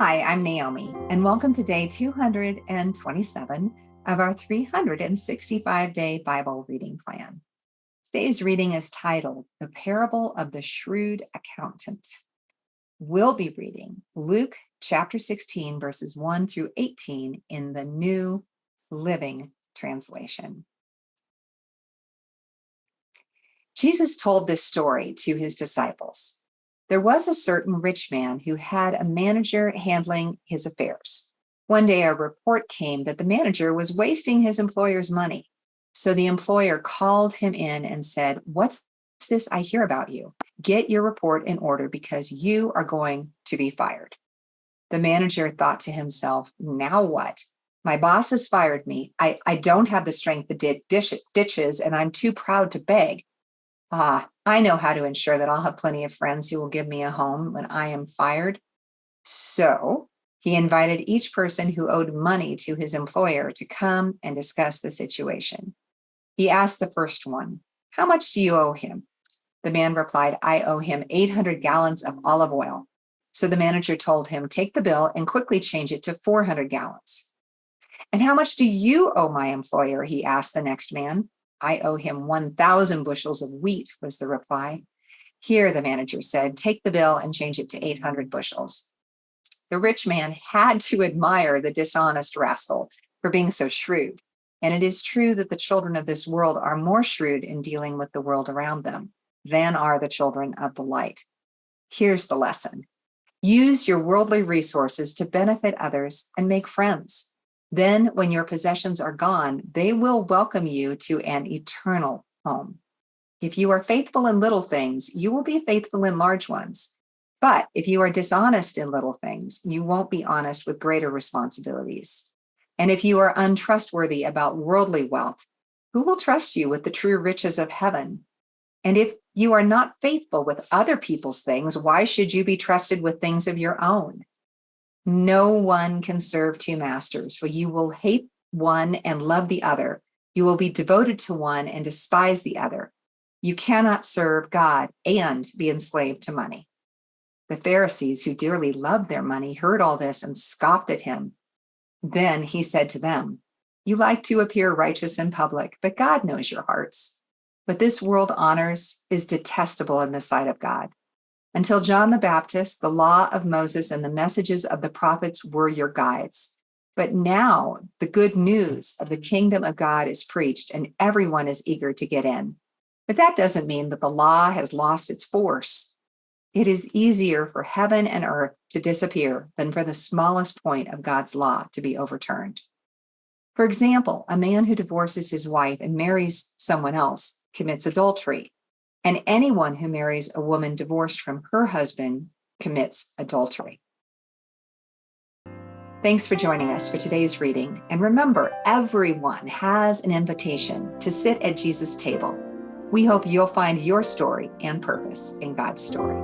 Hi, I'm Naomi, and welcome to day 227 of our 365-day Bible reading plan. Today's reading is titled, The Parable of the Shrewd Accountant. We'll be reading Luke chapter 16, verses 1 through 18 in the New Living Translation. Jesus told this story to his disciples. There was a certain rich man who had a manager handling his affairs. One day, a report came that the manager was wasting his employer's money. So the employer called him in and said, "What's this I hear about you? Get your report in order because you are going to be fired." The manager thought to himself, "Now what? My boss has fired me. I don't have the strength to dig ditches, and I'm too proud to beg. I know how to ensure that I'll have plenty of friends who will give me a home when I am fired." So he invited each person who owed money to his employer to come and discuss the situation. He asked the first one, "How much do you owe him?" The man replied, "I owe him 800 gallons of olive oil." So the manager told him, "Take the bill and quickly change it to 400 gallons. "And how much do you owe my employer?" he asked the next man. "I owe him 1,000 bushels of wheat," was the reply. "Here," the manager said, "take the bill and change it to 800 bushels. The rich man had to admire the dishonest rascal for being so shrewd. And it is true that the children of this world are more shrewd in dealing with the world around them than are the children of the light. Here's the lesson. Use your worldly resources to benefit others and make friends. Then, when your possessions are gone, they will welcome you to an eternal home. If you are faithful in little things, you will be faithful in large ones. But if you are dishonest in little things, you won't be honest with greater responsibilities. And if you are untrustworthy about worldly wealth, who will trust you with the true riches of heaven? And if you are not faithful with other people's things, why should you be trusted with things of your own? No one can serve two masters, for you will hate one and love the other. You will be devoted to one and despise the other. You cannot serve God and be enslaved to money." The Pharisees, who dearly loved their money, heard all this and scoffed at him. Then he said to them, "You like to appear righteous in public, but God knows your hearts. What this world honors is detestable in the sight of God. Until John the Baptist, the law of Moses and the messages of the prophets were your guides. But now the good news of the kingdom of God is preached, and everyone is eager to get in. But that doesn't mean that the law has lost its force. It is easier for heaven and earth to disappear than for the smallest point of God's law to be overturned. For example, a man who divorces his wife and marries someone else commits adultery. And anyone who marries a woman divorced from her husband commits adultery. Thanks for joining us for today's reading. And remember, everyone has an invitation to sit at Jesus' table. We hope you'll find your story and purpose in God's story.